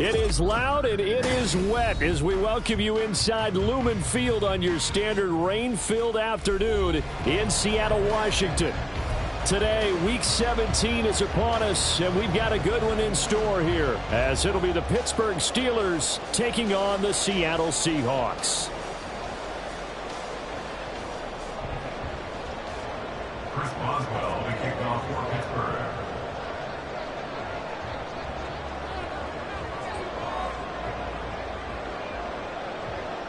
It is loud and it is wet as we welcome you inside Lumen Field on your standard rain-filled afternoon in Seattle, Washington. Today, Week 17 is upon us, and we've got a good one in store here, as it'll be the Pittsburgh Steelers taking on the Seattle Seahawks. Chris Boswell to kick off for Pittsburgh.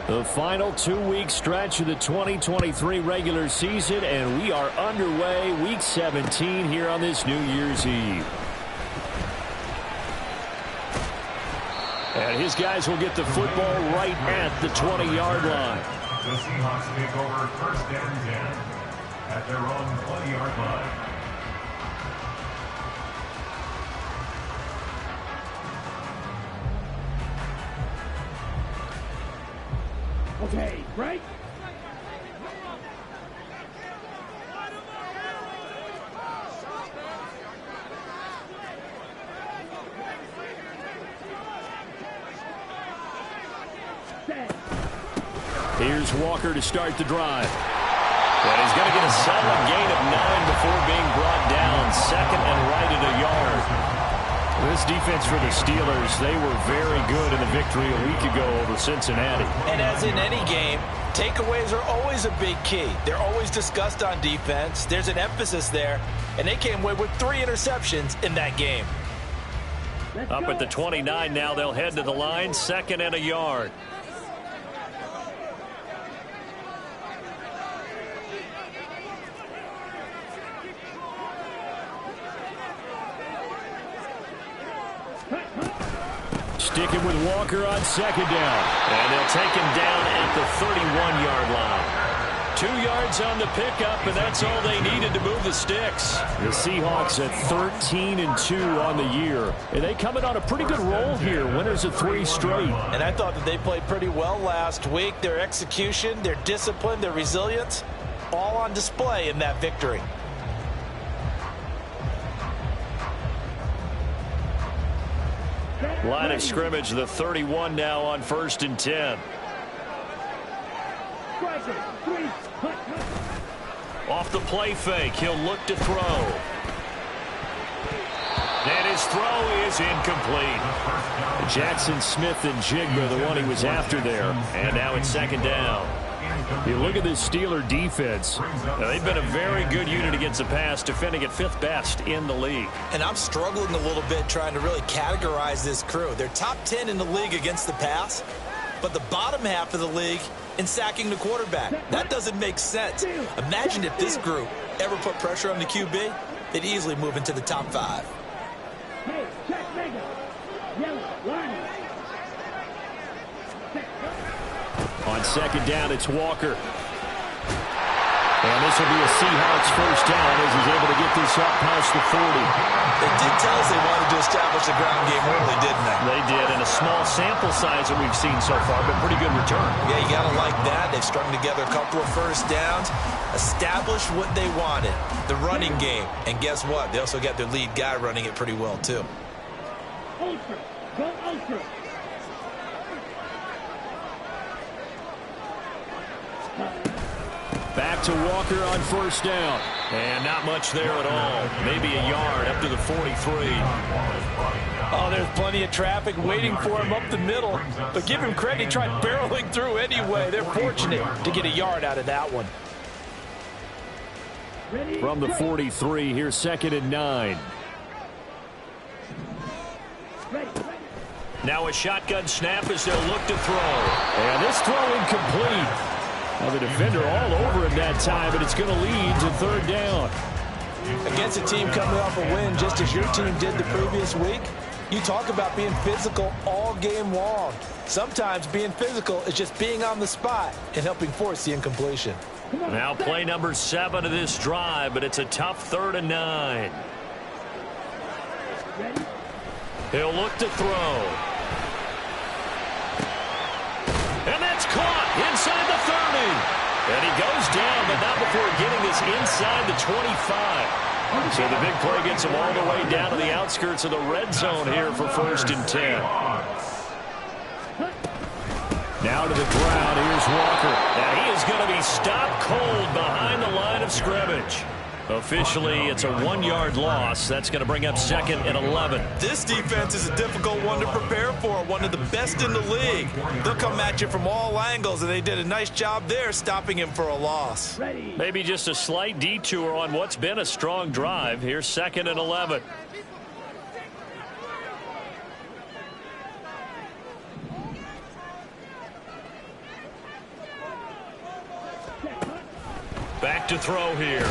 The final two-week stretch of the 2023 regular season, and we are underway Week 17 here on this New Year's Eve. And his guys will get the football right at the 20-yard line. The Seahawks take over first and 10 at their own 20-yard line. Okay, break. Here's Walker to start the drive. And he's going to get a solid gain of 9 before being brought down. Second and right at a yard. This defense for the Steelers, they were very good in the victory a week ago over Cincinnati. And as in any game, takeaways are always a big key. They're always discussed on defense. There's an emphasis there, and they came away with 3 interceptions in that game. Up at the 29 now, they'll head to the line, second and a yard. Sticking with Walker on second down. And they'll take him down at the 31-yard line. 2 yards on the pickup, and that's all they needed to move the sticks. The Seahawks at 13-2 on the year. And they come in on a pretty good roll here. Winners of 3 straight. And I thought that they played pretty well last week. Their execution, their discipline, their resilience, all on display in that victory. Line of scrimmage, the 31 now on first and 10. Off the play fake, he'll look to throw. And his throw is incomplete. Jackson Smith and Jigba, the one he was after there. And now it's second down. You look at this Steeler defense. Now, they've been a very good unit against the pass, defending at 5th best in the league. And I'm struggling a little bit trying to really categorize this crew. They're top 10 in the league against the pass, but the bottom half of the league in sacking the quarterback. That doesn't make sense. Imagine if this group ever put pressure on the QB, they'd easily move into the top 5. Hey, check, mega. Yellow, line. On second down, it's Walker. And this will be a Seahawks first down as he's able to get this up past the 40. They did tell us they wanted to establish the ground game early, didn't they? They did, and a small sample size that we've seen so far, but pretty good return. Yeah, you got to like that. They've strung together a couple of first downs, established what they wanted, the running game. And guess what? They also got their lead guy running it pretty well, too. Ultra. Go ultra. Back to Walker on first down. And not much there at all. Maybe a yard up to the 43. Oh, there's plenty of traffic waiting for him up the middle. But give him credit, he tried barreling through anyway. They're fortunate to get a yard out of that one. From the 43, here's second and 9. Now a shotgun snap as they'll look to throw. And this throw incomplete. Now the defender all over him that time, but it's going to lead to third down. Against a team coming off a win just as your team did the previous week, you talk about being physical all game long. Sometimes being physical is just being on the spot and helping force the incompletion. Now play number 7 of this drive, but it's a tough 3rd and 9. He'll look to throw. And that's caught inside the 30. And he goes down, but not before getting this inside the 25. So the big play gets him all the way down to the outskirts of the red zone here for first and 10. Now to the ground. Here's Walker. Now he is going to be stopped cold behind the line of scrimmage. Officially, it's a 1-yard loss. That's going to bring up 2nd and 11. This defense is a difficult one to prepare for, one of the best in the league. They'll come at you from all angles, and they did a nice job there stopping him for a loss. Maybe just a slight detour on what's been a strong drive. Here's 2nd and 11. Back to throw here.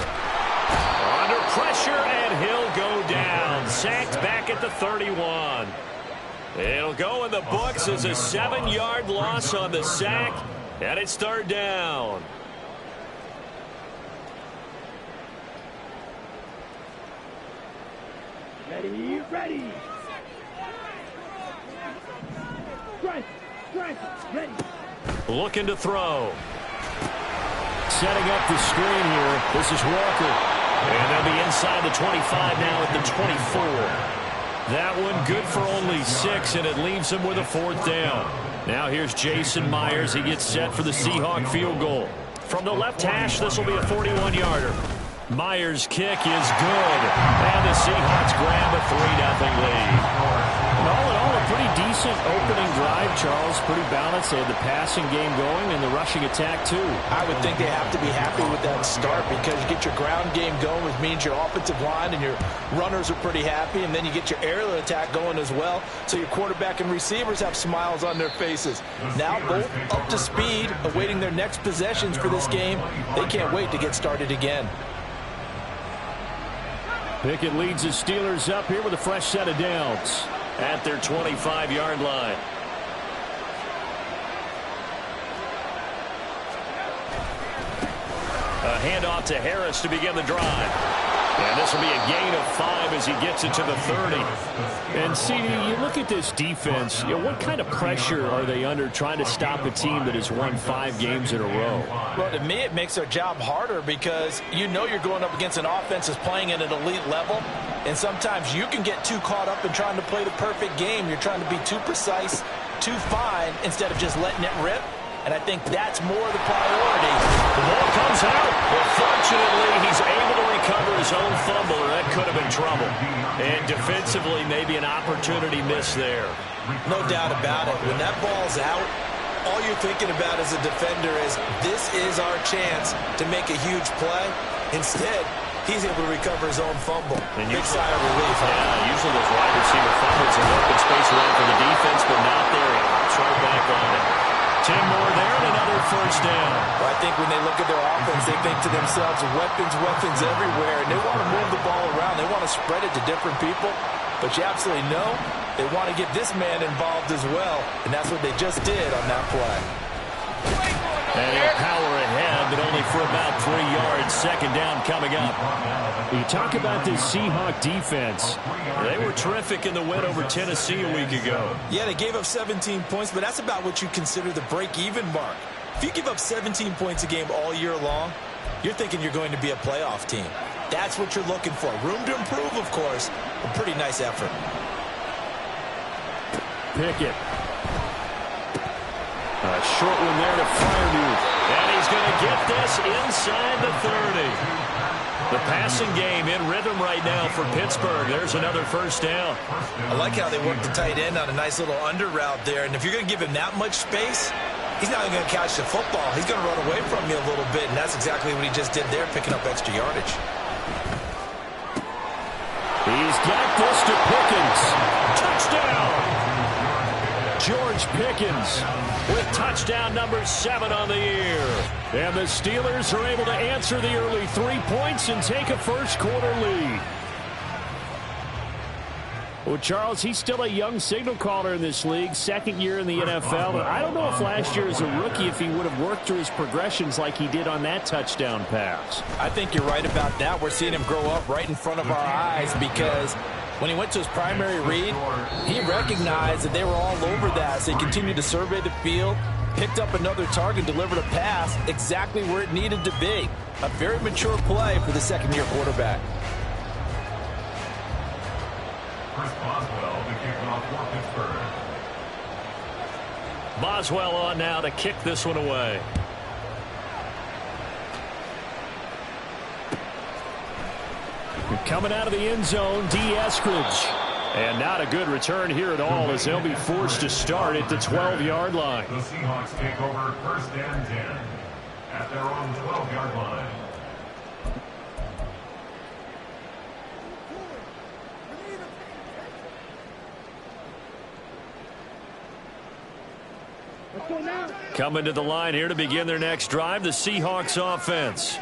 Under pressure, and he'll go down. Sacked back at the 31. It'll go in the books as a 7-yard loss on the sack, and it's 3rd down. Ready. Strike, ready. Looking to throw. Setting up the screen here. This is Walker. And they'll be inside the 25 now at the 24. That one good for only 6, and it leaves him with a 4th down. Now here's Jason Myers. He gets set for the Seahawk field goal. From the left hash, this will be a 41-yarder. Myers' kick is good. And the Seahawks grab a 3-0 lead. And all in all, a pretty decent opening drive, Charles. Pretty balanced. They had the passing game going and the rushing attack, too. I would think they have to be happy with that start because you get your ground game going, which means your offensive line and your runners are pretty happy, and then you get your aerial attack going as well, so your quarterback and receivers have smiles on their faces. Now both up to speed, awaiting their next possessions for this game. They can't wait to get started again. Pickett leads the Steelers up here with a fresh set of downs at their 25-yard line. A handoff to Harris to begin the drive. And this will be a gain of 5 as he gets it to the 30. And, CD, you look at this defense, what kind of pressure are they under trying to stop a team that has won 5 games in a row? Well, to me, it makes their job harder because you know you're going up against an offense that's playing at an elite level, and sometimes you can get too caught up in trying to play the perfect game. You're trying to be too precise, too fine, instead of just letting it rip. And I think that's more the priority. The ball comes out. Well, fortunately, he's able to recover his own fumble, or that could have been trouble. And defensively, maybe an opportunity missed there. No doubt about it. When that ball's out, all you're thinking about as a defender is, this is our chance to make a huge play. Instead, he's able to recover his own fumble. And big sigh of relief. Yeah, usually those wide receiver fumbles in open space around for the defense, but not there. He hops right back on it. 10 more there and another 1st down. Well, I think when they look at their offense, they think to themselves, weapons everywhere, and they want to move the ball around. They want to spread it to different people, but you absolutely know they want to get this man involved as well, and that's what they just did on that play. And he'll power ahead, but only for about 3 yards. 2nd down coming up. You talk about this Seahawk defense. They were terrific in the win over Tennessee a week ago. Yeah, they gave up 17 points, but that's about what you consider the break-even mark. If you give up 17 points a game all year long, you're thinking you're going to be a playoff team. That's what you're looking for. Room to improve, of course. A pretty nice effort. Pickett. A short one there to Freiermuth. And he's going to get this inside the 30. The passing game in rhythm right now for Pittsburgh. There's another 1st down. I like how they work the tight end on a nice little under route there. And if you're going to give him that much space, he's not even going to catch the football. He's going to run away from you a little bit, and that's exactly what he just did there, picking up extra yardage. He's got this to Pickens. Touchdown! George Pickens with touchdown number 7 on the year. And the Steelers are able to answer the early 3 points and take a 1st quarter lead. Well, Charles, he's still a young signal caller in this league, 2nd year in the NFL. But I don't know if last year as a rookie, if he would have worked through his progressions like he did on that touchdown pass. I think you're right about that. We're seeing him grow up right in front of our eyes because when he went to his primary read, he recognized that they were all over that. So he continued to survey the field, picked up another target, delivered a pass exactly where it needed to be. A very mature play for the 2nd-year quarterback. Chris Boswell to kick off for Pittsburgh. Boswell on now to kick this one away. Coming out of the end zone, D. Eskridge. And not a good return here at all as they'll be forced to start at the 12-yard line. The Seahawks take over first and 10 at their own 12-yard line. Coming to the line here to begin their next drive, the Seahawks offense.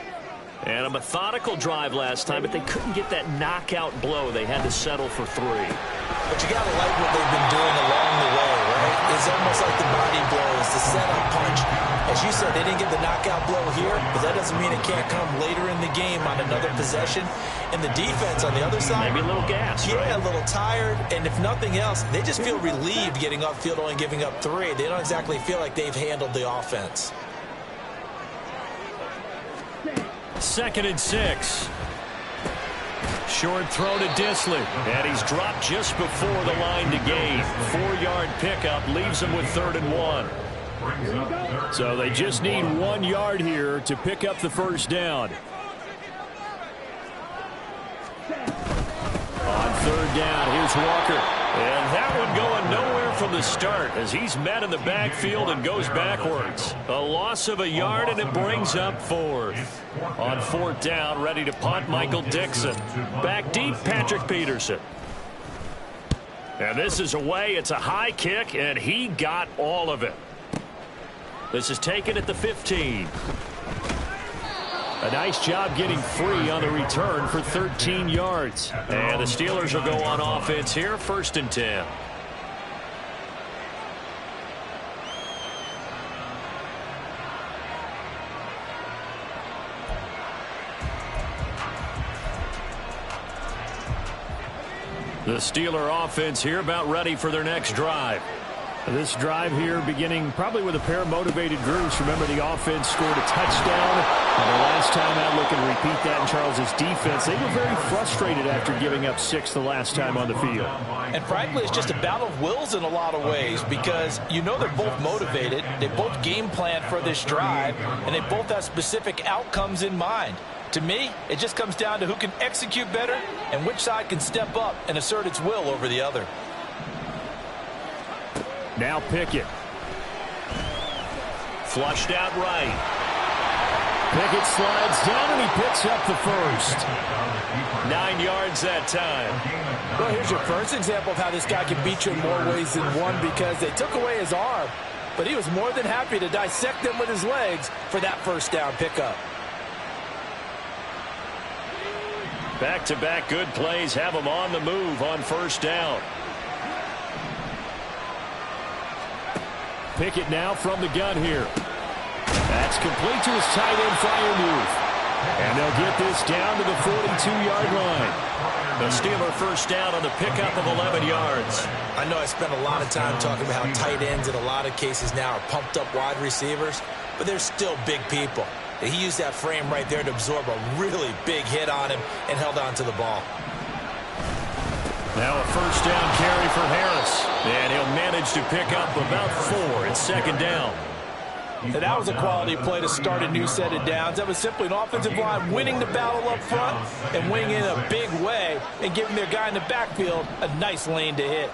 And a methodical drive last time, but they couldn't get that knockout blow. They had to settle for 3. But you got to like what they've been doing along the way, right? It's almost like the body blows, the setup punch. As you said, they didn't get the knockout blow here, but that doesn't mean it can't come later in the game on another possession. And the defense on the other side, maybe a little gas, yeah, right? A little tired. And if nothing else, they just feel relieved getting upfield, only giving up 3. They don't exactly feel like they've handled the offense. 2nd and 6. Short throw to Disley. And he's dropped just before the line to gain. 4-yard pickup leaves him with 3rd and 1. So they just need 1 yard here to pick up the first down. On 3rd down, here's Walker. And that one going nowhere from the start as he's met in the backfield and goes backwards. A loss of 1 yard, and it brings up 4th. On 4th down, ready to punt, Michael Dixon. Back deep, Patrick Peterson. And this is away. It's a high kick, and he got all of it. This is taken at the 15. A nice job getting free on the return for 13 yards. And the Steelers will go on offense here, 1st and 10. The Steeler offense here about ready for their next drive. This drive here beginning probably with a pair of motivated groups. Remember, the offense scored a touchdown. And the last time out, looking to repeat that in Charles's defense. They were very frustrated after giving up 6 the last time on the field. And frankly, it's just a battle of wills in a lot of ways because you know they're both motivated. They both game plan for this drive, and they both have specific outcomes in mind. To me, it just comes down to who can execute better and which side can step up and assert its will over the other. Now Pickett. Flushed out right. Pickett slides down and he picks up the first. 9 yards that time. Well, here's your first example of how this guy can beat you in more ways than one because they took away his arm, but he was more than happy to dissect them with his legs for that first down pickup. Back-to-back good plays have him on the move on 1st down. Pickett now from the gun here. That's complete to his tight end Freiermuth. And they'll get this down to the 42-yard line. The Steeler first down on the pickup of 11 yards. I know I spent a lot of time talking about how tight ends in a lot of cases now are pumped up wide receivers, but they're still big people. He used that frame right there to absorb a really big hit on him and held on to the ball. Now a first down carry for Harris. And he'll manage to pick up about 4 at 2nd down. And that was a quality play to start a new set of downs. That was simply an offensive line winning the battle up front and winning in a big way and giving their guy in the backfield a nice lane to hit.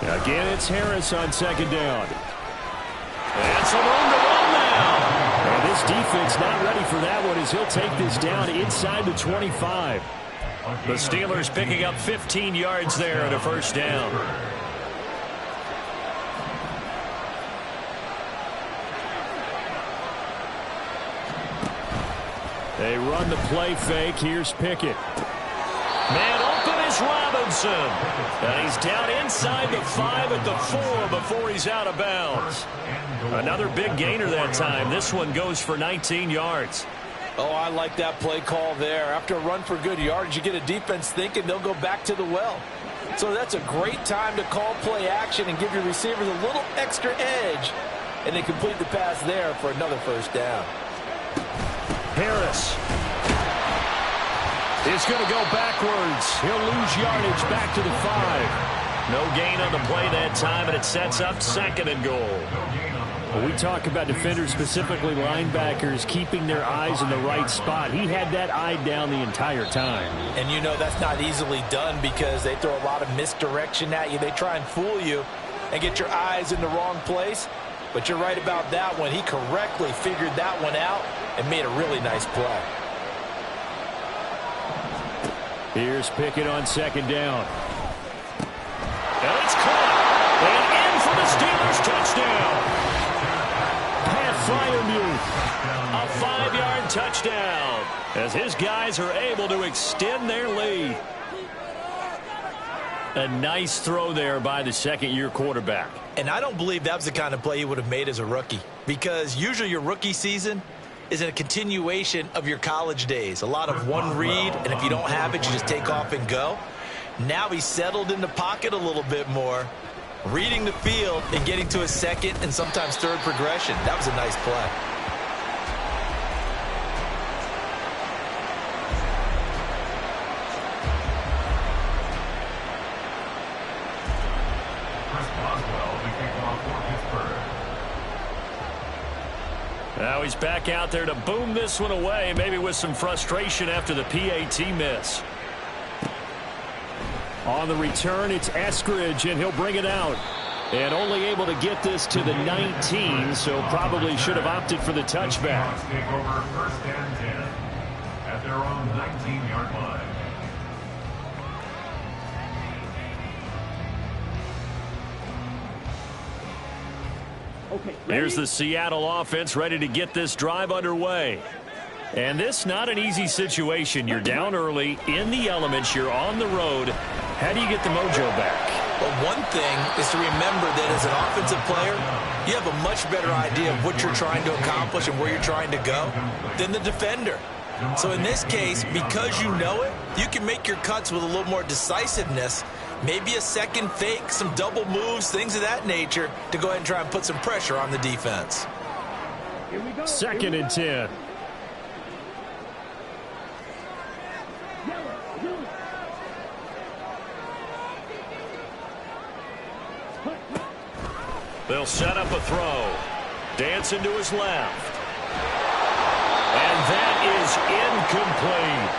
Again, it's Harris on 2nd down. And some room to run now. And this defense not ready for that one as he'll take this down inside the 25. The Steelers picking up 15 yards there at a first down. They run the play fake. Here's Pickett. Man open is Robinson. And he's down inside the 5 at the 4 before he's out of bounds. Another big gainer that time. This one goes for 19 yards. Oh, I like that play call there. After a run for good yards, you get a defense thinking they'll go back to the well. So that's a great time to call play action and give your receivers a little extra edge. And they complete the pass there for another first down. Harris. is going to go backwards. He'll lose yardage back to the 5. No gain on the play that time, and it sets up 2nd and goal. Well, we talk about defenders, specifically linebackers, keeping their eyes in the right spot. He had that eye down the entire time. And you know that's not easily done because they throw a lot of misdirection at you. They try and fool you and get your eyes in the wrong place. But you're right about that one. He correctly figured that one out and made a really nice play. Here's Pickett on 2nd down. And it's caught. And in for the Steelers touchdown. A 5-yard touchdown as his guys are able to extend their lead. A nice throw there by the 2nd-year quarterback. And I don't believe that was the kind of play he would have made as a rookie, because usually your rookie season is a continuation of your college days. A lot of one read, and if you don't have it, you just take off and go. Now he's settled in the pocket a little bit more, reading the field and getting to a 2nd and sometimes 3rd progression. That was a nice play. Now he's back out there to boom this one away, maybe with some frustration after the PAT miss. On the return, it's Eskridge, and he'll bring it out. And only able to get this to the 19, so probably should have opted for the touchback. Take over 1st and 10 at their own 19-yard line. Okay, Here's the Seattle offense ready to get this drive underway. And this not an easy situation. You're down early, in the elements, you're on the road. How do you get the mojo back? Well, one thing is to remember that as an offensive player, you have a much better idea of what you're trying to accomplish and where you're trying to go than the defender. So in this case, because you know it, you can make your cuts with a little more decisiveness, maybe a 2nd fake, some double moves, things of that nature, to go ahead and try and put some pressure on the defense. Here we go. 2nd and 10. They'll set up a throw. Dancing to his left. And that is incomplete.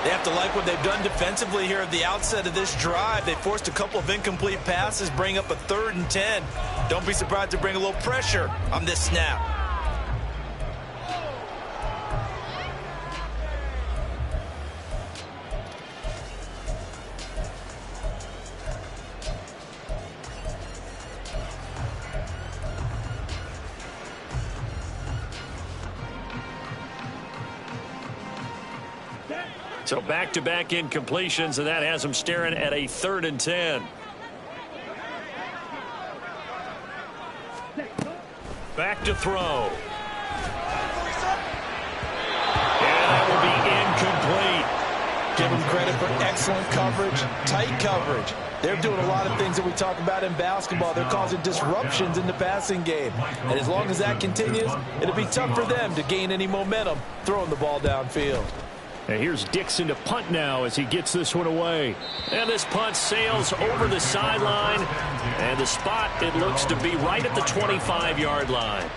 They have to like what they've done defensively here at the outset of this drive. They forced a couple of incomplete passes, bring up a 3rd and 10. Don't be surprised to bring a little pressure on this snap. So back-to-back incompletions, and that has them staring at a 3rd and 10. Back to throw. And that will be incomplete. Give them credit for excellent coverage, tight coverage. They're doing a lot of things that we talk about in basketball. They're causing disruptions in the passing game. And as long as that continues, it'll be tough for them to gain any momentum throwing the ball downfield. And here's Dixon to punt now as he gets this one away. And this punt sails over the sideline. And the spot, it looks to be right at the 25-yard line.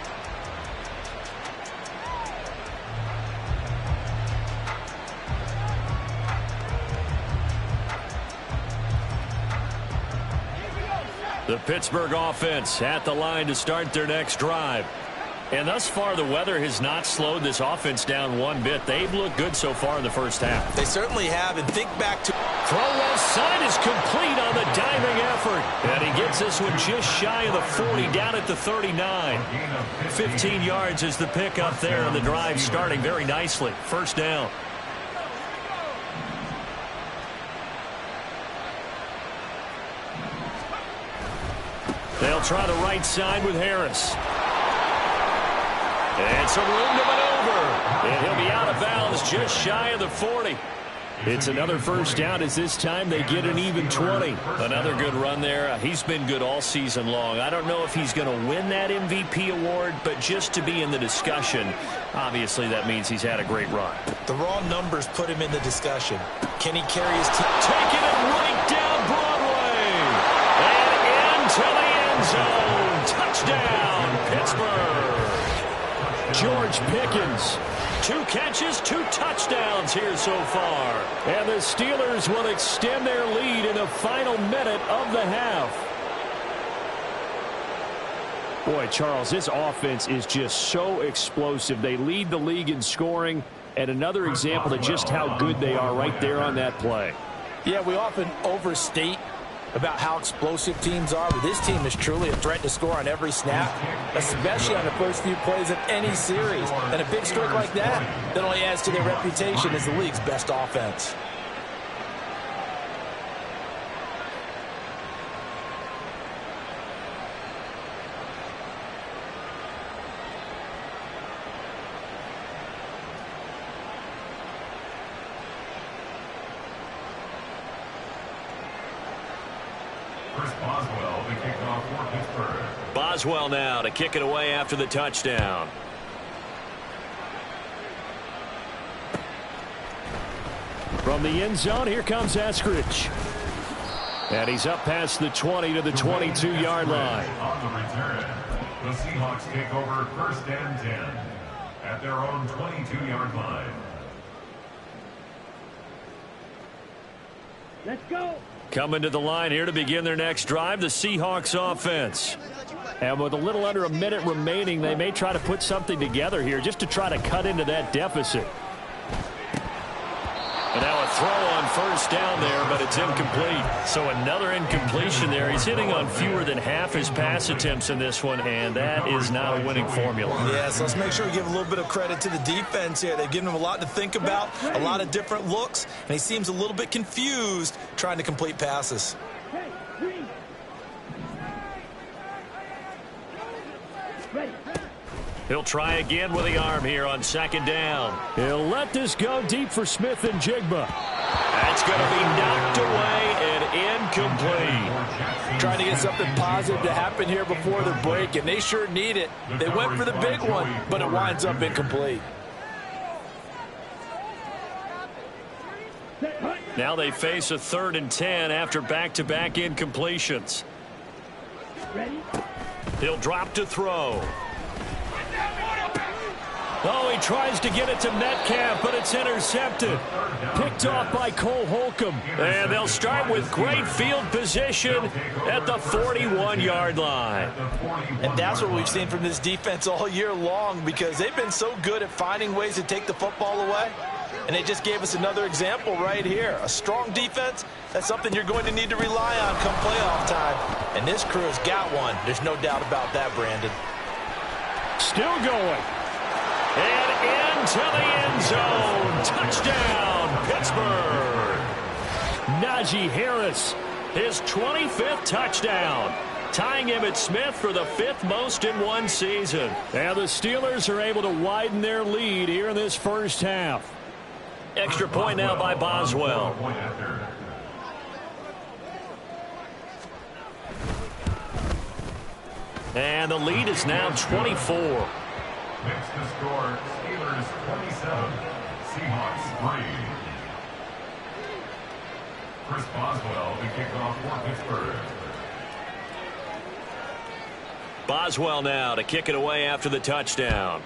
The Pittsburgh offense at the line to start their next drive. And thus far, the weather has not slowed this offense down one bit. They've looked good so far in the first half. They certainly have, and think back to... Throw left side is complete on the diving effort. And he gets this one just shy of the 40, down at the 39. 15 yards is the pickup there, and the drive starting very nicely. 1st down. They'll try the right side with Harris. And some room to maneuver. And he'll be out of bounds just shy of the 40. It's another first down as this time they get an even 20. Another good run there. He's been good all season long. I don't know if he's going to win that MVP award, but just to be in the discussion, obviously that means he's had a great run. The raw numbers put him in the discussion. Can he carry his team? Taking it right down Broadway. And into the end zone. Touchdown, Pittsburgh. George Pickens. 2 catches, 2 touchdowns here so far. And the Steelers will extend their lead in the final minute of the half. Boy, Charles, this offense is just so explosive. They lead the league in scoring, and another example of just how good they are right there on that play. Yeah, we often overstate about how explosive teams are, but this team is truly a threat to score on every snap, especially on the first few plays of any series. And a big streak like that only adds to their reputation as the league's best offense. Boswell, the kickoff for Pittsburgh. Boswell now to kick it away after the touchdown. From the end zone, here comes Eskridge. And he's up past the 20 to the 22-yard line. On the return, the Seahawks take over 1st and 10 at their own 22-yard line. Let's go. Coming to the line here to begin their next drive, the Seahawks offense. And with a little under a minute remaining, they may try to put something together here just to try to cut into that deficit. And now a throw on first down there, but it's incomplete. So another incompletion there. He's hitting on fewer than half his pass attempts in this one, and that is not a winning formula. Yeah, so let's make sure we give a little bit of credit to the defense here. They've given him a lot to think about, a lot of different looks, and he seems a little bit confused trying to complete passes. He'll try again with the arm here on 2nd down. He'll let this go deep for Smith and Jigba. That's going to be knocked away and incomplete. Trying to get something positive to happen here before the break, and they sure need it. They went for the big one, but it winds up incomplete. Now they face a 3rd and 10 after back-to-back incompletions. He'll drop to throw. Oh, he tries to get it to Metcalf, but it's intercepted. Picked off by Cole Holcomb. And they'll start with great field position at the 41-yard line. And that's what we've seen from this defense all year long, because they've been so good at finding ways to take the football away. And they just gave us another example right here. A strong defense, that's something you're going to need to rely on come playoff time. And this crew has got one. There's no doubt about that, Brandon. Still going. And into the end zone. Touchdown, Pittsburgh. Najee Harris, his 25th touchdown, tying Emmitt Smith for the 5th most in one season. And the Steelers are able to widen their lead here in this first half. Extra point now by Boswell. And the lead is now 24. Makes the score Steelers 27, Seahawks 3. Chris Boswell, the kickoff for Pittsburgh. Boswell now to kick it away after the touchdown.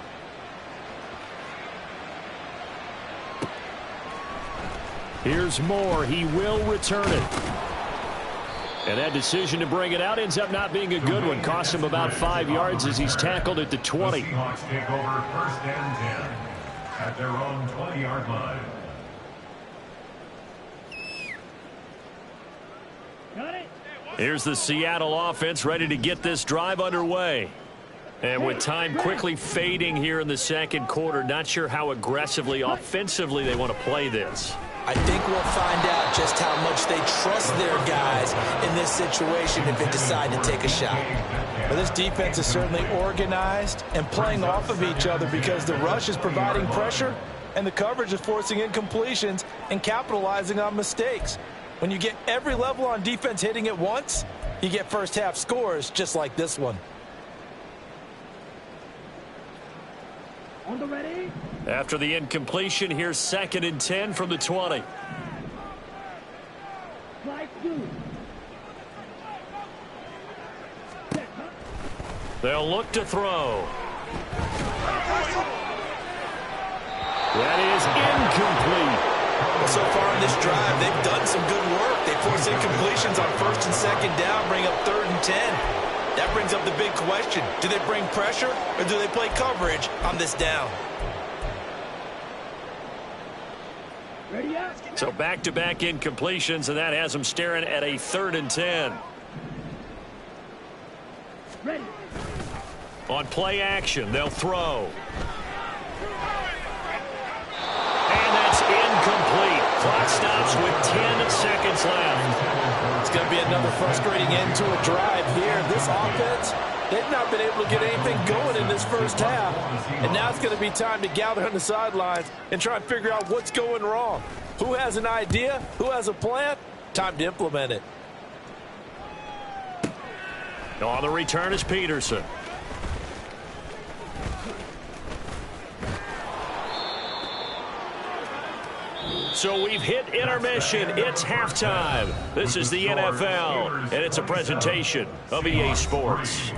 Here's Moore. He will return it. And that decision to bring it out ends up not being a good one. Costs him about 5 yards as he's tackled at the 20. The Seahawks take over 1st and 10 at their own 20-yard line. Got it. Here's the Seattle offense ready to get this drive underway. And with time quickly fading here in the second quarter, not sure how aggressively, offensively they want to play this. I think we'll find out just how much they trust their guys in this situation if they decide to take a shot. But this defense is certainly organized and playing off of each other because the rush is providing pressure and the coverage is forcing incompletions and capitalizing on mistakes. When you get every level on defense hitting at once, you get first half scores just like this one. On the ready. After the incompletion, here's 2nd and 10 from the 20. Slide two. They'll look to throw. That is incomplete. Well, so far in this drive, they've done some good work. They force incompletions on 1st and 2nd down, bring up 3rd and 10. That brings up the big question. Do they bring pressure or do they play coverage on this down? Ready up. So back-to-back incompletions, and that has them staring at a 3rd and 10. Ready. On play action, they'll throw. And that's incomplete. Clock stops with 10 seconds left. It's going to be another frustrating end to a drive here. This offense, they've not been able to get anything going in this first half. And now it's going to be time to gather on the sidelines and try and figure out what's going wrong. Who has an idea? Who has a plan? Time to implement it. On the return is Peterson. So we've hit intermission. It's halftime. This is the NFL, and it's a presentation of EA Sports.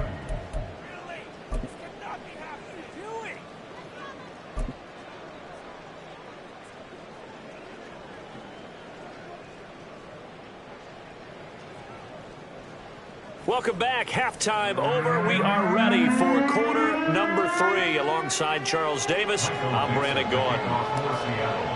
Welcome back. Halftime over. We are ready for quarter number 3. Alongside Charles Davis, I'm Brandon Gaudin.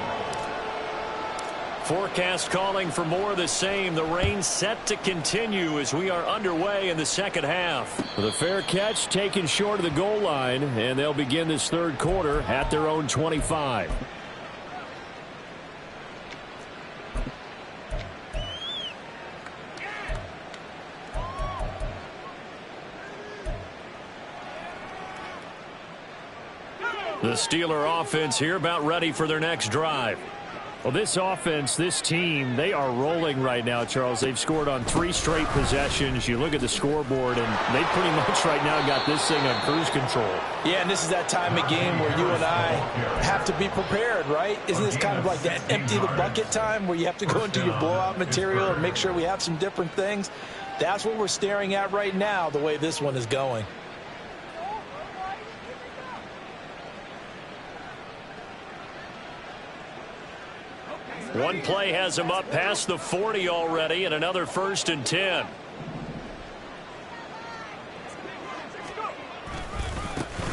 Forecast calling for more of the same. The rain set to continue as we are underway in the second half. The fair catch taken short of the goal line, and they'll begin this third quarter at their own 25. The Steeler offense here about ready for their next drive. Well, this offense, this team, they are rolling right now, Charles. They've scored on 3 straight possessions. You look at the scoreboard, and they pretty much right now got this thing on cruise control. Yeah, and this is that time of game where you and I have to be prepared, right? Isn't this kind of like that empty the bucket time where you have to go into your blowout material and make sure we have some different things? That's what we're staring at right now, the way this one is going. One play has him up past the 40 already, and another 1st and 10.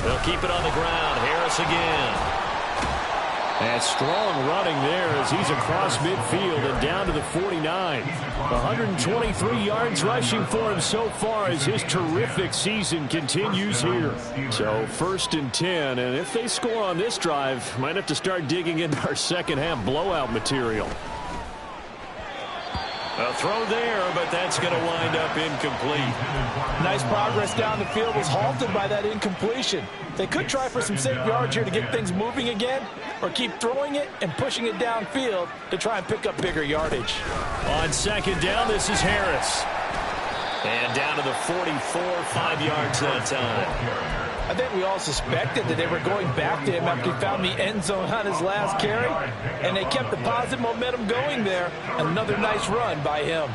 They'll keep it on the ground. Harris again. And strong running there as he's across midfield and down to the 49. 123 yards rushing for him so far as his terrific season continues here. So 1st and 10, and if they score on this drive, might have to start digging into our second half blowout material. A throw there, but that's going to wind up incomplete. Nice progress down the field was halted by that incompletion. They could try for some safe yards here to get things moving again, or keep throwing it and pushing it downfield to try and pick up bigger yardage. On 2nd down, this is Harris. And down to the 44, 5 yards that time. I think we all suspected that they were going back to him after he found the end zone on his last carry, and they kept the positive momentum going there. Another nice run by him.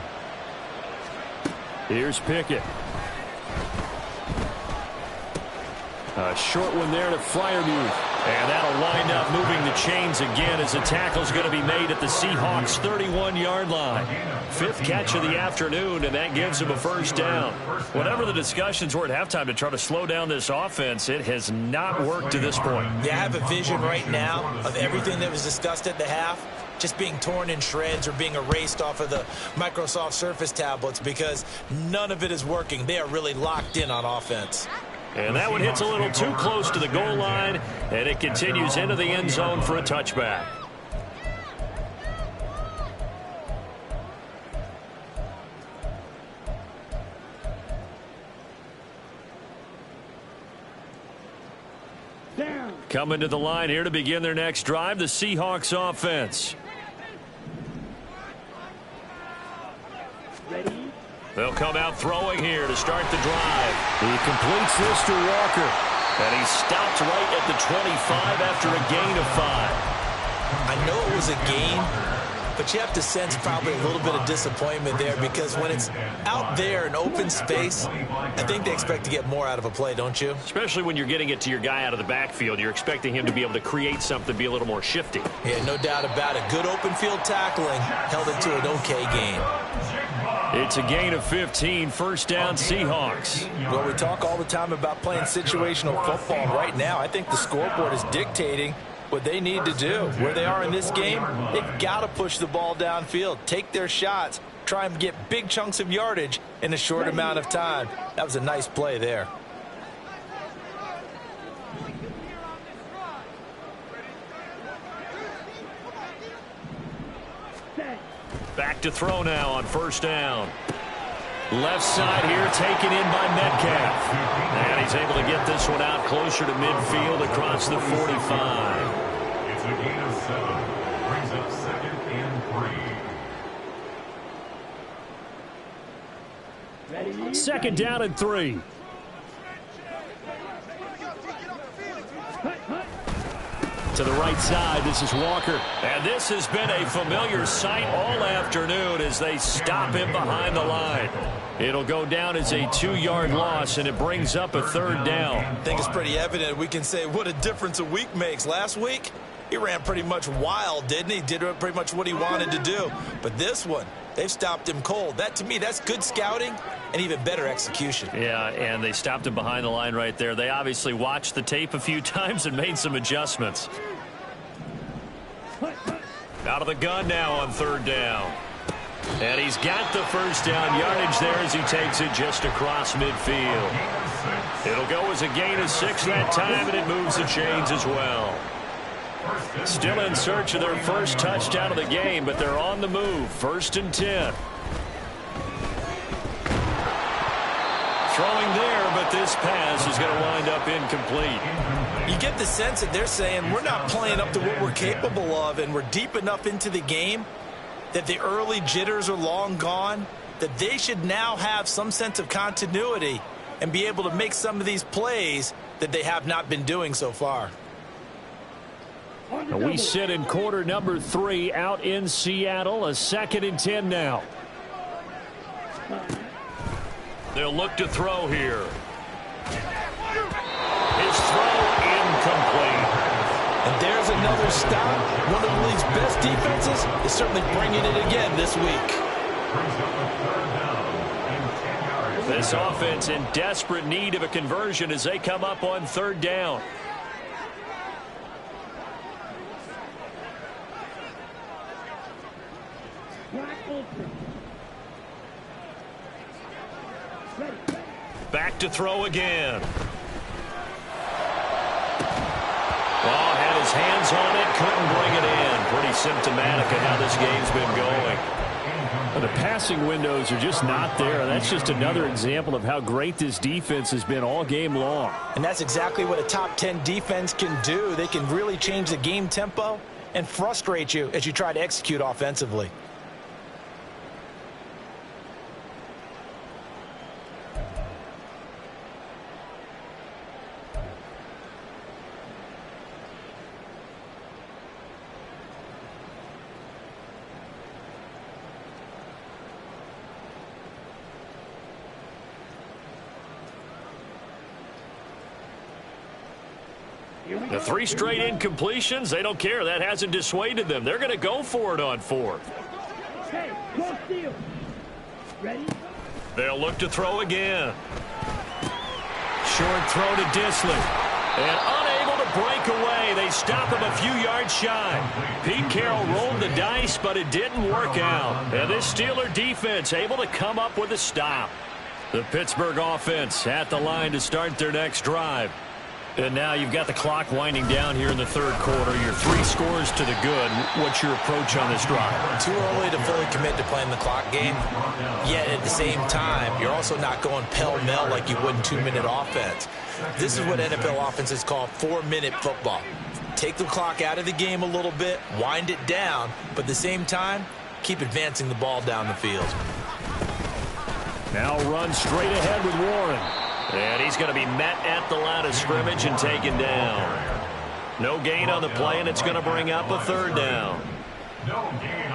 Here's Pickett. A short one there to Freiermuth. And that'll wind up moving the chains again as the tackle's going to be made at the Seahawks' 31-yard line. 5th catch of the afternoon, and that gives him a 1st down. Whatever the discussions were at halftime to try to slow down this offense, it has not worked to this point. Yeah, I have a vision right now of everything that was discussed at the half just being torn in shreds or being erased off of the Microsoft Surface tablets because none of it is working. They are really locked in on offense. And that one hits a little too close to the goal line, and it continues into the end zone for a touchback. Coming to the line here to begin their next drive, the Seahawks offense. Ready? They'll come out throwing here to start the drive. He completes this to Walker. And he stopped right at the 25 after a gain of 5. I know it was a gain, but you have to sense probably a little bit of disappointment there, because when it's out there in open space, I think they expect to get more out of a play, don't you? Especially when you're getting it to your guy out of the backfield. You're expecting him to be able to create something, be a little more shifty. Yeah, no doubt about it. Good open field tackling held it to an okay game. It's a gain of 15, first down Seahawks. Well, we talk all the time about playing situational football. Right now, I think the scoreboard is dictating what they need to do. Where they are in this game, they've got to push the ball downfield, take their shots, try and get big chunks of yardage in a short amount of time. That was a nice play there. Back to throw now on first down. Left side here taken in by Metcalf. And he's able to get this one out closer to midfield across the 45. It's a gain of 7. Brings up 2nd and 3. Ready? Second down and 3. To the right side, this is Walker. And this has been a familiar sight all afternoon as they stop him behind the line. It'll go down as a 2-yard loss, and it brings up a third down. I think it's pretty evident. We can say what a difference a week makes. Last week, he ran pretty much wild, didn't he? Did pretty much what he wanted to do. But this one, they've stopped him cold. That, to me, that's good scouting and even better execution. Yeah, and they stopped him behind the line right there. They obviously watched the tape a few times and made some adjustments. Out of the gun now on third down. And he's got the first down yardage there as he takes it just across midfield. It'll go as a gain of 6 that time, and it moves the chains as well. Still in search of their first touchdown of the game, but they're on the move. 1st and 10. Throwing there, but this pass is going to wind up incomplete. You get the sense that they're saying we're not playing up to what we're capable of, and we're deep enough into the game that the early jitters are long gone, that they should now have some sense of continuity and be able to make some of these plays that they have not been doing so far. We sit in quarter number 3 out in Seattle. A 2nd and 10 now. They'll look to throw here. His throw incomplete. And there's another stop. One of the league's best defenses is certainly bringing it again this week. This offense in desperate need of a conversion as they come up on third down. Back to throw again. Well, had his hands on it, couldn't bring it in. Pretty symptomatic of how this game's been going. Well, the passing windows are just not there. That's just another example of how great this defense has been all game long. And that's exactly what a top 10 defense can do. They can really change the game tempo and frustrate you as you try to execute offensively. The 3 straight incompletions, they don't care. That hasn't dissuaded them. They're going to go for it on 4th. Hey, cross field. Ready? They'll look to throw again. Short throw to Disley. And unable to break away. They stop him a few yards shy. Pete Carroll rolled the dice, but it didn't work out. And this Steeler defense able to come up with a stop. The Pittsburgh offense at the line to start their next drive. And now you've got the clock winding down here in the third quarter. You're 3 scores to the good. What's your approach on this drive? Too early to fully commit to playing the clock game. Yet at the same time, you're also not going pell-mell like you would in 2-minute offense. This is what NFL offenses call 4-minute football. Take the clock out of the game a little bit, wind it down, but at the same time, keep advancing the ball down the field. Now run straight ahead with Warren. And he's going to be met at the line of scrimmage and taken down. No gain on the play, and it's going to bring up a third down.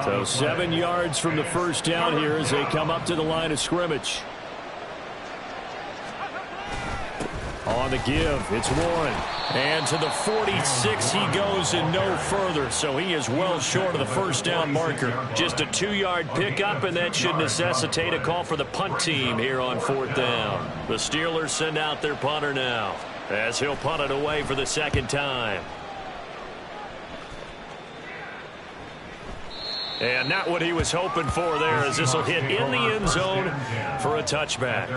So 7 yards from the first down here as they come up to the line of scrimmage. On the give, it's Warren. And to the 46 he goes and no further, so he is well short of the first down marker. Just a 2-yard pickup, and that should necessitate a call for the punt team here on 4th down. The Steelers send out their punter now as he'll punt it away for the second time. And not what he was hoping for there, as this will hit in the end zone for a touchback.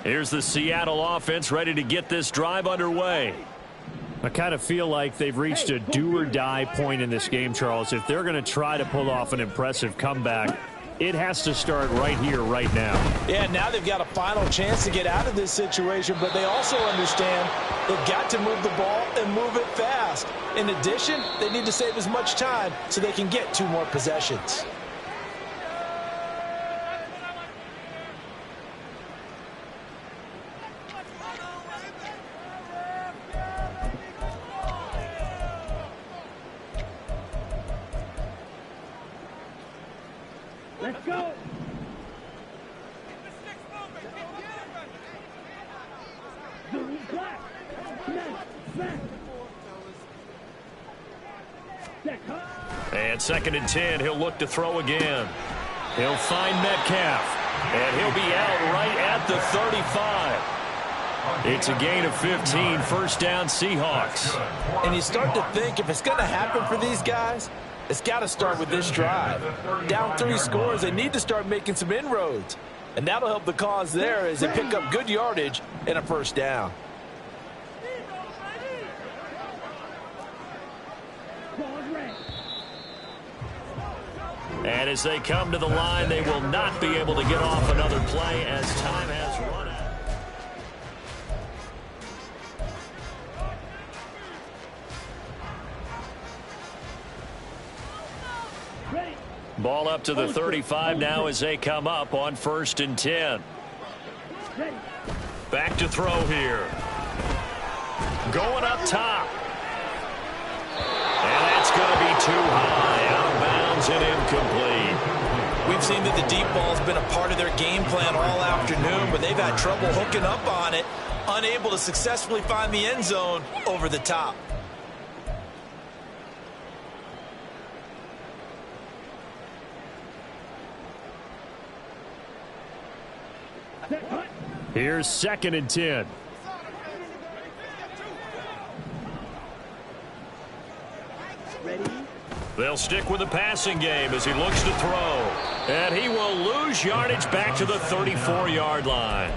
Here's the Seattle offense ready to get this drive underway. I kind of feel like they've reached a do-or-die point in this game, Charles. If they're going to try to pull off an impressive comeback, it has to start right here, right now. Yeah, now they've got a final chance to get out of this situation, but they also understand they've got to move the ball and move it fast. In addition, they need to save as much time so they can get 2 more possessions. Let's go. And 2nd and 10, he'll look to throw again. He'll find Metcalf, and he'll be out right at the 35. It's a gain of 15, first down Seahawks. And you start to think if it's going to happen for these guys, it's got to start with this drive. Down 3 scores, they need to start making some inroads. And that'll help the cause there as they pick up good yardage and a first down. And as they come to the line, they will not be able to get off another play as time has run out. Ball up to the 35 now as they come up on 1st and 10. Back to throw here. Going up top. And that's going to be too high. Out of bounds and incomplete. We've seen that the deep ball has been a part of their game plan all afternoon, but they've had trouble hooking up on it, unable to successfully find the end zone over the top. Here's 2nd and 10. They'll stick with the passing game as he looks to throw. And he will lose yardage back to the 34-yard line.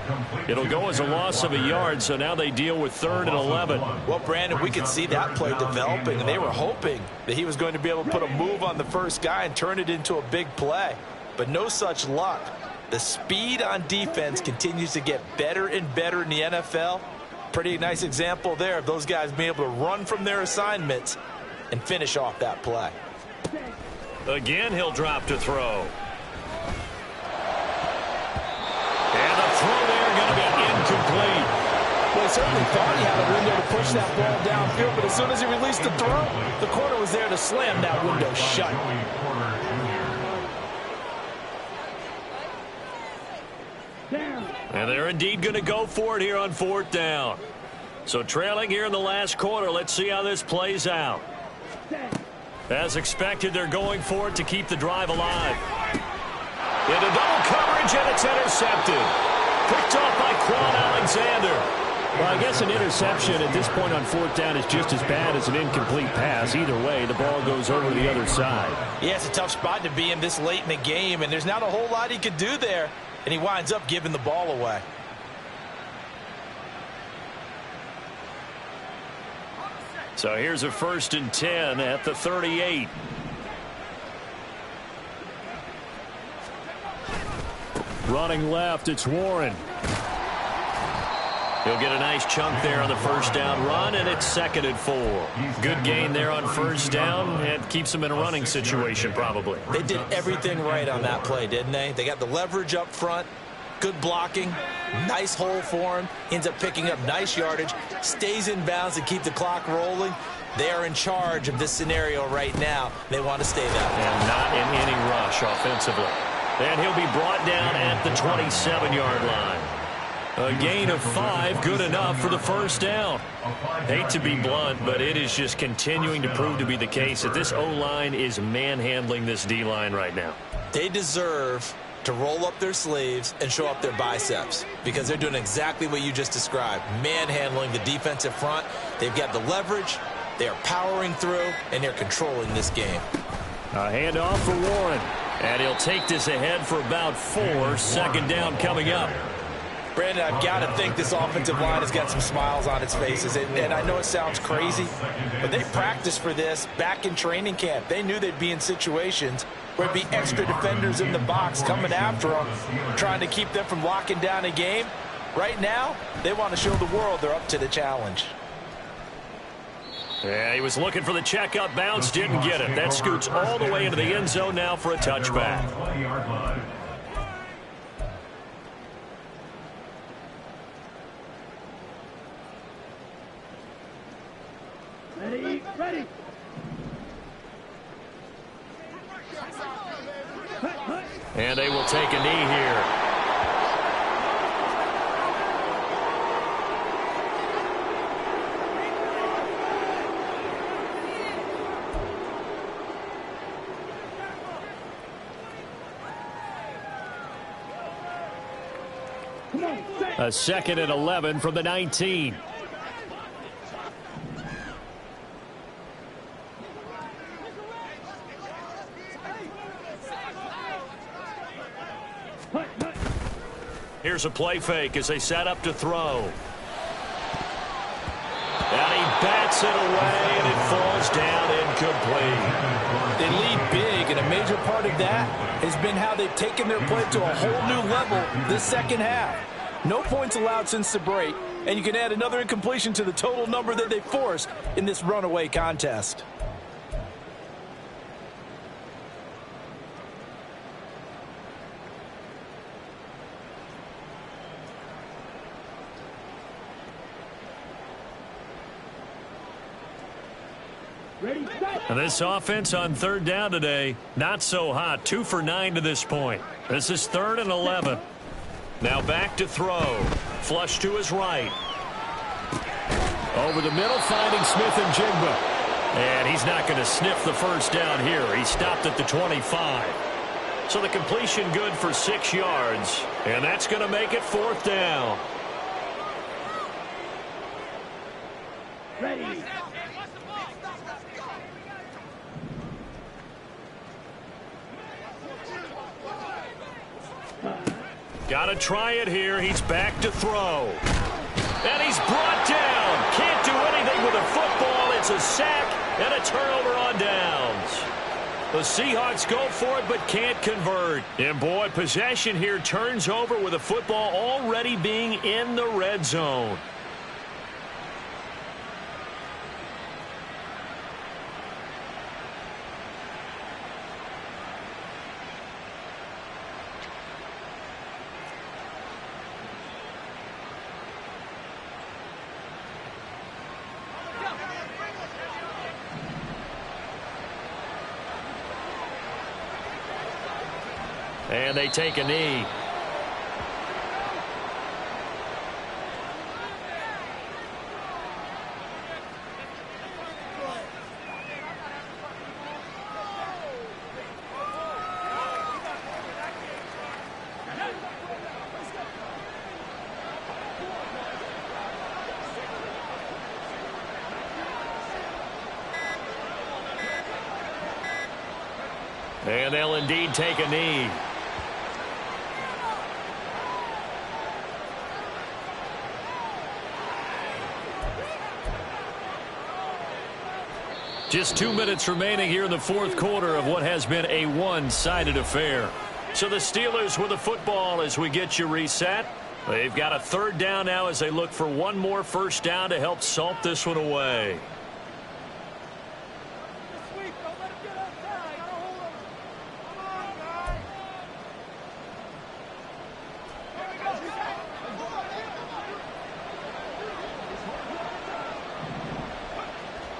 It'll go as a loss of a yard, so now they deal with 3rd and 11. Well, Brandon, we could see that play developing, and they were hoping that he was going to be able to put a move on the first guy and turn it into a big play. But no such luck. The speed on defense continues to get better and better in the NFL. Pretty nice example there of those guys being able to run from their assignments and finish off that play. Again, he'll drop to throw. And the throw there going to be incomplete. Well, he certainly thought he had a window to push that ball downfield, but as soon as he released the throw, the corner was there to slam that window shut. And they're indeed going to go for it here on 4th down. So trailing here in the last quarter, let's see how this plays out. As expected, they're going for it to keep the drive alive. Into double coverage, and it's intercepted. Picked off by Quan Alexander. Well, I guess an interception at this point on fourth down is just as bad as an incomplete pass. Either way, the ball goes over to the other side. Yeah, it's a tough spot to be in this late in the game, and there's not a whole lot he could do there, and he winds up giving the ball away. So here's a 1st and 10 at the 38. Running left, it's Warren. He'll get a nice chunk there on the first down run, and it's 2nd and 4. Good gain there on first down, and keeps him in a running situation probably. They did everything right on that play, didn't they? They got the leverage up front, good blocking, nice hole for him, ends up picking up nice yardage, stays in bounds to keep the clock rolling. They are in charge of this scenario right now. They want to stay that way. And not in any rush offensively. And he'll be brought down at the 27-yard line. A gain of 5, good enough for the first down. Hate to be blunt, but it is just continuing to prove to be the case that this O-line is manhandling this D-line right now. They deserve to roll up their sleeves and show up their biceps because they're doing exactly what you just described, manhandling the defensive front. They've got the leverage, they are powering through, and they're controlling this game. A handoff for Warren, and he'll take this ahead for about 4. 2nd down coming up. Brandon, I've got to think this offensive line has got some smiles on its faces. And I know it sounds crazy, but they practiced for this back in training camp. They knew they'd be in situations where it'd be extra defenders in the box coming after them, trying to keep them from locking down a game. Right now, they want to show the world they're up to the challenge. Yeah, he was looking for the checkup bounce, didn't get it. That scoots all the way into the end zone now for a touchback. Ready. And they will take a knee here. A 2nd and 11 from the 19. Here's a play fake as they set up to throw. And he bats it away, and it falls down incomplete. They lead big, and a major part of that has been how they've taken their play to a whole new level this second half. No points allowed since the break, and you can add another incompletion to the total number that they forced in this runaway contest. And this offense on 3rd down today, not so hot. 2 for 9 to this point. This is 3rd and 11. Now back to throw. Flush to his right. Over the middle, finding Smith and Jigba. And he's not going to sniff the first down here. He stopped at the 25. So the completion good for 6 yards. And that's going to make it 4th down. Ready. Got to try it here. He's back to throw. And he's brought down. Can't do anything with a football. It's a sack and a turnover on downs. The Seahawks go for it but can't convert. And boy, possession here turns over with a football already being in the red zone. And they take a knee. And they'll indeed take a knee. Just 2 minutes remaining here in the fourth quarter of what has been a one-sided affair. So the Steelers with the football as we get you reset. They've got a third down now as they look for one more first down to help salt this one away.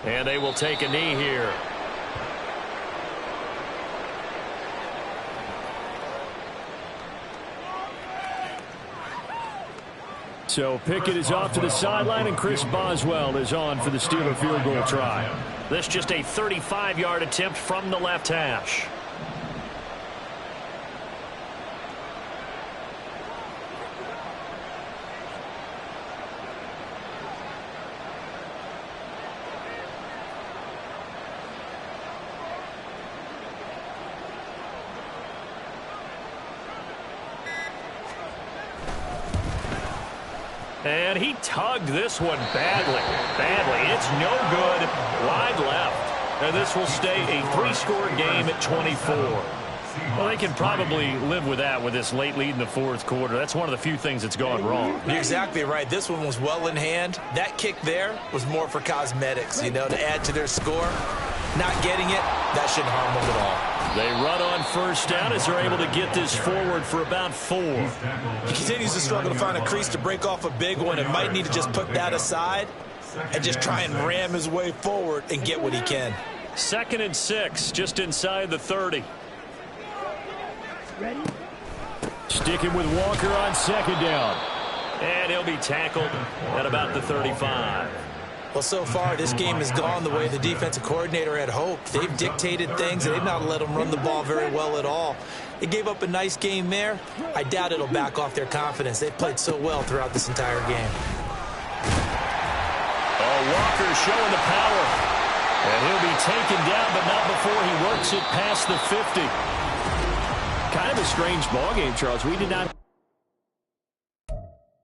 And they will take a knee here. So Pickett is off to the sideline, and Chris Boswell is on for the Steeler field goal try. This just a 35-yard attempt from the left hash. And he tugged this one badly. It's no good. Wide left. And this will stay a three-score game at 24. Well, they can probably live with that with this late lead in the fourth quarter. That's one of the few things that's gone wrong. You're exactly right. This one was well in hand. That kick there was more for cosmetics, to add to their score. Not getting it, that shouldn't harm them at all. They run on first down as they're able to get this forward for about 4. He continues to struggle to find a crease to break off a big one and might need to just put that aside and just try and ram his way forward and get what he can. 2nd and 6, just inside the 30. Ready? Sticking with Walker on second down. And he'll be tackled at about the 35. Well, so far, this game has gone the way the defensive coordinator had hoped. They've dictated things, and they've not let them run the ball very well at all. They gave up a nice game there. I doubt it'll back off their confidence. They've played so well throughout this entire game. Oh, Walker showing the power. And he'll be taken down, but not before he works it past the 50. Kind of a strange ball game, Charles. We did not